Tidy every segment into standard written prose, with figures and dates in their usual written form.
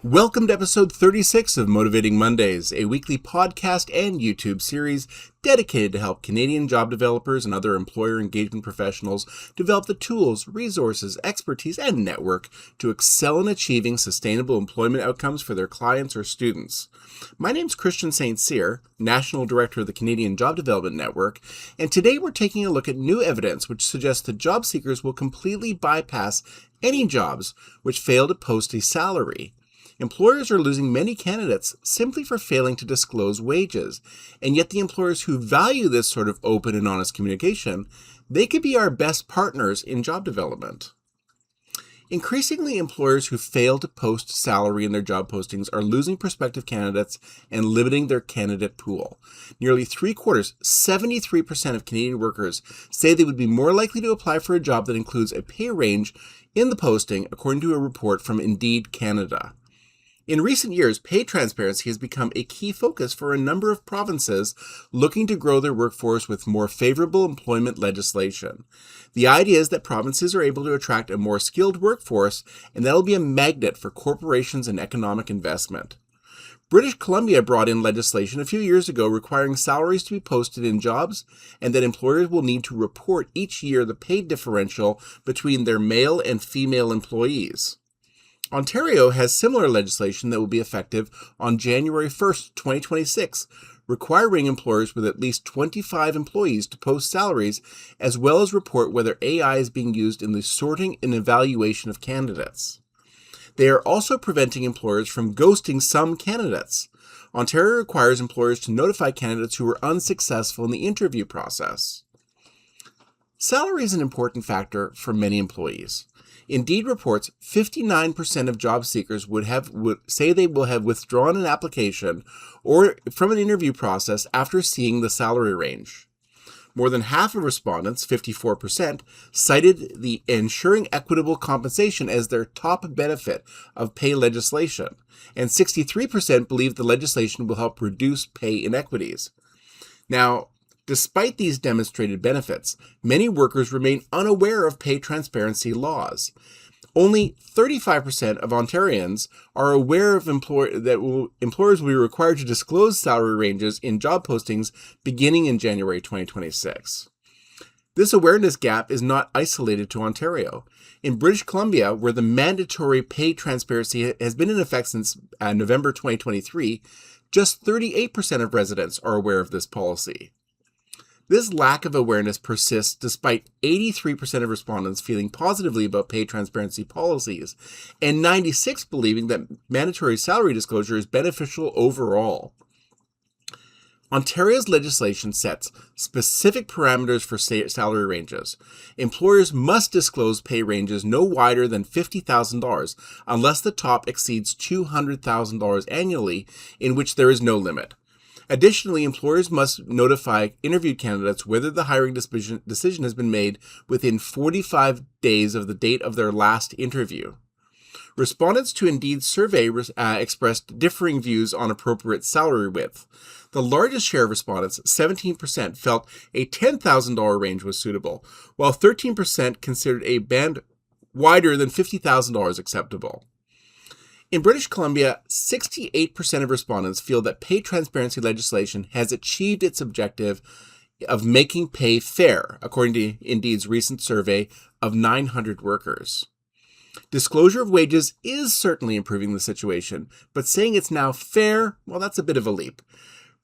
Welcome to episode 36 of Motivating Mondays, a weekly podcast and YouTube series dedicated to help Canadian job developers and other employer engagement professionals develop the tools, resources, expertise, and network to excel in achieving sustainable employment outcomes for their clients or students. My name's Christian St. Cyr, National Director of the Canadian Job Development Network, and today we're taking a look at new evidence which suggests that job seekers will completely bypass any jobs which fail to post a salary. Employers are losing many candidates simply for failing to disclose wages, and yet the employers who value this sort of open and honest communication, they could be our best partners in job development. Increasingly, employers who fail to post salary in their job postings are losing prospective candidates and limiting their candidate pool. Nearly 73% of Canadian workers say they would be more likely to apply for a job that includes a pay range in the posting, according to a report from Indeed Canada. In recent years, pay transparency has become a key focus for a number of provinces looking to grow their workforce with more favorable employment legislation. The idea is that provinces are able to attract a more skilled workforce, and that'll be a magnet for corporations and economic investment. British Columbia brought in legislation a few years ago requiring salaries to be posted in jobs, and that employers will need to report each year the pay differential between their male and female employees. Ontario has similar legislation that will be effective on January 1st, 2026, requiring employers with at least 25 employees to post salaries, as well as report whether AI is being used in the sorting and evaluation of candidates. They are also preventing employers from ghosting some candidates. Ontario requires employers to notify candidates who are unsuccessful in the interview process. Salary is an important factor for many employees. Indeed reports 59% of job seekers would say they will have withdrawn an application or from an interview process after seeing the salary range. More than half of respondents, 54%, cited the ensuring equitable compensation as their top benefit of pay legislation, and 63% believe the legislation will help reduce pay inequities. Now, despite these demonstrated benefits, many workers remain unaware of pay transparency laws. Only 35% of Ontarians are aware of employers will be required to disclose salary ranges in job postings beginning in January 2026. This awareness gap is not isolated to Ontario. In British Columbia, where the mandatory pay transparency has been in effect since November 2023, just 38% of residents are aware of this policy. This lack of awareness persists despite 83% of respondents feeling positively about pay transparency policies and 96% believing that mandatory salary disclosure is beneficial overall. Ontario's legislation sets specific parameters for salary ranges. Employers must disclose pay ranges no wider than $50,000 unless the top exceeds $200,000 annually, in which there is no limit. Additionally, employers must notify interviewed candidates whether the hiring decision has been made within 45 days of the date of their last interview. Respondents to Indeed's survey expressed differing views on appropriate salary width. The largest share of respondents, 17%, felt a $10,000 range was suitable, while 13% considered a band wider than $50,000 acceptable. In British Columbia, 68% of respondents feel that pay transparency legislation has achieved its objective of making pay fair, according to Indeed's recent survey of 900 workers. Disclosure of wages is certainly improving the situation, but saying it's now fair, well, that's a bit of a leap.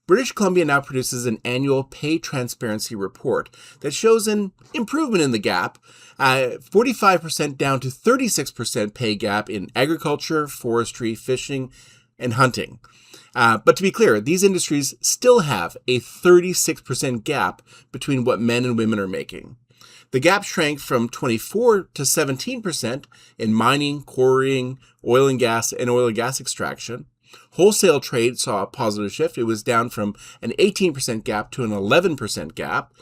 British Columbia now produces an annual pay transparency report that shows an improvement in the gap, 45% down to 36% pay gap in agriculture, forestry, fishing, and hunting. But to be clear, these industries still have a 36% gap between what men and women are making. The gap shrank from 24 to 17% in mining, quarrying, oil and gas extraction. Wholesale trade saw a positive shift. It was down from an 18% gap to an 11% gap.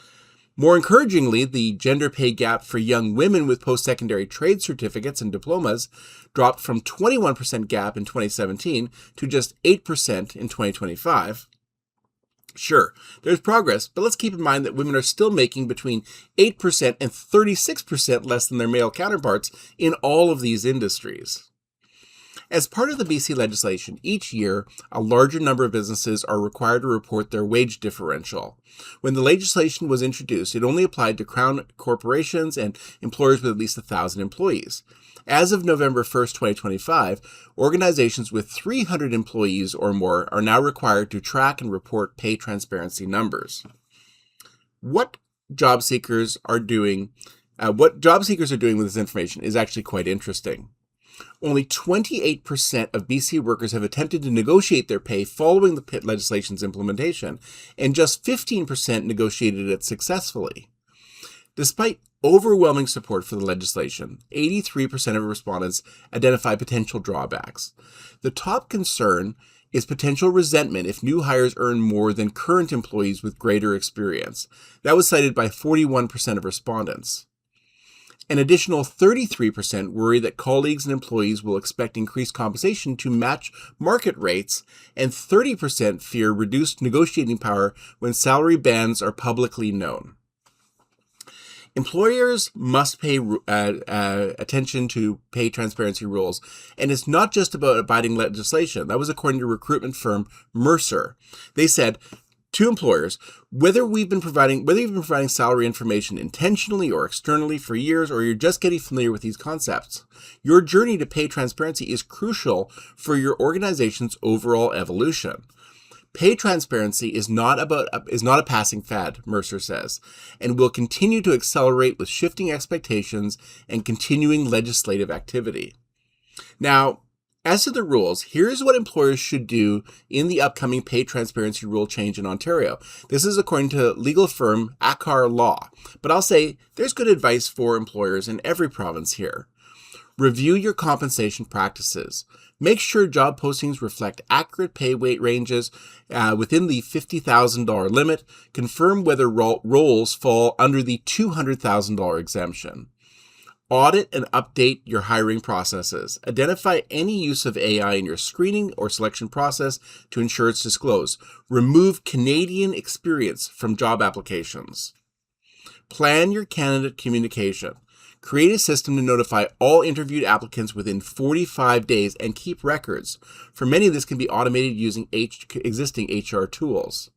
More encouragingly, the gender pay gap for young women with post-secondary trade certificates and diplomas dropped from 21% gap in 2017 to just 8% in 2025. Sure, there's progress, but let's keep in mind that women are still making between 8% and 36% less than their male counterparts in all of these industries. As part of the BC legislation, each year, a larger number of businesses are required to report their wage differential. When the legislation was introduced, it only applied to Crown corporations and employers with at least 1,000 employees. As of November 1st, 2025, organizations with 300 employees or more are now required to track and report pay transparency numbers. What job seekers are doing with this information is actually quite interesting. Only 28% of BC workers have attempted to negotiate their pay following the legislation's implementation, and just 15% negotiated it successfully. Despite overwhelming support for the legislation, 83% of respondents identify potential drawbacks. The top concern is potential resentment if new hires earn more than current employees with greater experience. That was cited by 41% of respondents. An additional 33% worry that colleagues and employees will expect increased compensation to match market rates, and 30% fear reduced negotiating power when salary bands are publicly known. Employers must pay attention to pay transparency rules, and it's not just about abiding legislation. That was according to recruitment firm Mercer. They said to employers, whether you've been providing salary information intentionally or externally for years, or you're just getting familiar with these concepts, your journey to pay transparency is crucial for your organization's overall evolution. Pay transparency is not a passing fad, Mercer says, and will continue to accelerate with shifting expectations and continuing legislative activity. Now, as to the rules, here's what employers should do in the upcoming pay transparency rule change in Ontario. This is according to legal firm Akar Law, but I'll say there's good advice for employers in every province here. Review your compensation practices. Make sure job postings reflect accurate pay weight ranges within the $50,000 limit. Confirm whether roles fall under the $200,000 exemption. Audit and update your hiring processes. Identify any use of AI in your screening or selection process to ensure it's disclosed. Remove Canadian experience from job applications. Plan your candidate communication. Create a system to notify all interviewed applicants within 45 days and keep records. For many, this can be automated using existing HR tools.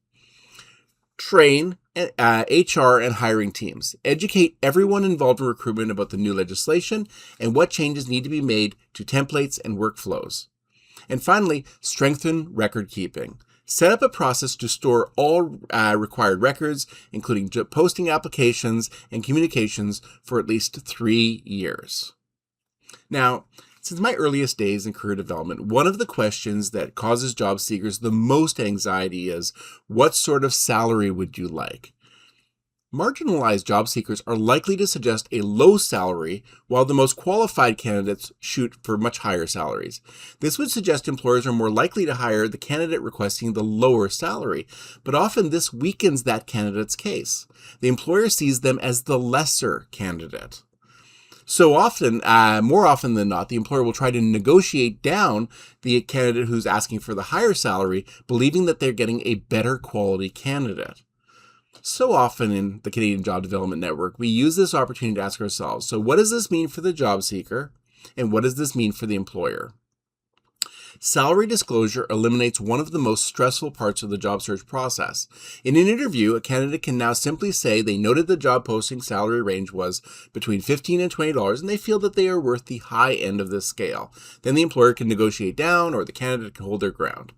Train HR and hiring teams. Educate everyone involved in recruitment about the new legislation and what changes need to be made to templates and workflows. And finally, strengthen record keeping. Set up a process to store all required records, including posting applications and communications, for at least 3 years. Now, since my earliest days in career development, one of the questions that causes job seekers the most anxiety is, what sort of salary would you like? Marginalized job seekers are likely to suggest a low salary, while the most qualified candidates shoot for much higher salaries. This would suggest employers are more likely to hire the candidate requesting the lower salary, but often this weakens that candidate's case. The employer sees them as the lesser candidate. So often, more often than not, the employer will try to negotiate down the candidate who's asking for the higher salary, believing that they're getting a better quality candidate. So often in the Canadian Job Development Network, we use this opportunity to ask ourselves, so what does this mean for the job seeker, and what does this mean for the employer? Salary disclosure eliminates one of the most stressful parts of the job search process. In an interview, a candidate can now simply say they noted the job posting salary range was between $15 and $20, and they feel that they are worth the high end of this scale. Then the employer can negotiate down, or the candidate can hold their ground.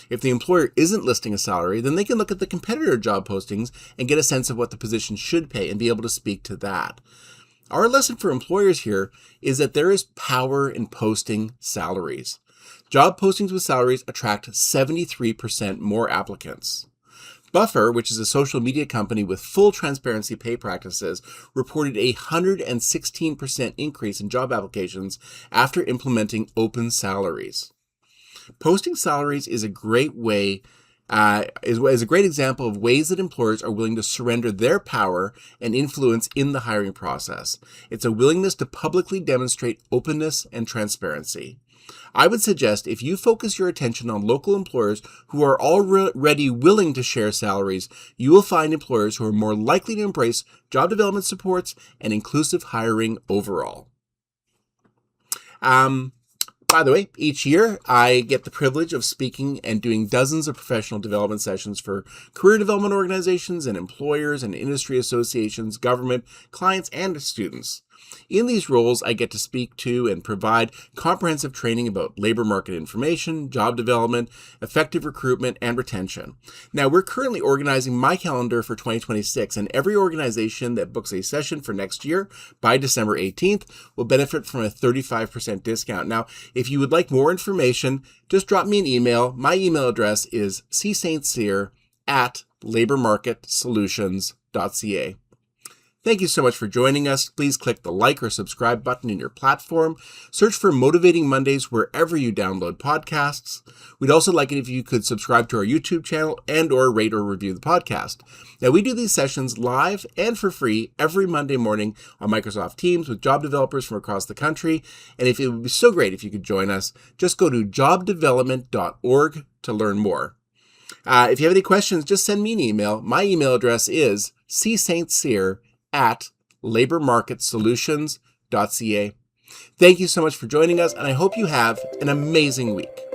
If the employer isn't listing a salary, then they can look at the competitor job postings and get a sense of what the position should pay and be able to speak to that. Our lesson for employers here is that there is power in posting salaries. Job postings with salaries attract 73% more applicants. Buffer, which is a social media company with full transparency pay practices, reported a 116% increase in job applications after implementing open salaries. Posting salaries is a great way, is a great example of ways that employers are willing to surrender their power and influence in the hiring process. It's a willingness to publicly demonstrate openness and transparency. I would suggest if you focus your attention on local employers who are already willing to share salaries, you will find employers who are more likely to embrace job development supports and inclusive hiring overall. By the way, each year I get the privilege of speaking and doing dozens of professional development sessions for career development organizations and employers and industry associations, government, clients, and students. In these roles, I get to speak to and provide comprehensive training about labor market information, job development, effective recruitment, and retention. Now, we're currently organizing my calendar for 2026, and every organization that books a session for next year by December 18th will benefit from a 35% discount. Now, if you would like more information, just drop me an email. My email address is cstcyr@labormarketsolutions.ca. Thank you so much for joining us. Please click the like or subscribe button in your platform. Search for Motivating Mondays wherever you download podcasts. We'd also like it if you could subscribe to our YouTube channel and or rate or review the podcast. Now, we do these sessions live and for free every Monday morning on Microsoft Teams with job developers from across the country. And it would be so great if you could join us. Just go to jobdevelopment.org to learn more. If you have any questions, just send me an email. My email address is cstcyr@labormarketsolutions.ca. Thank you so much for joining us, and I hope you have an amazing week.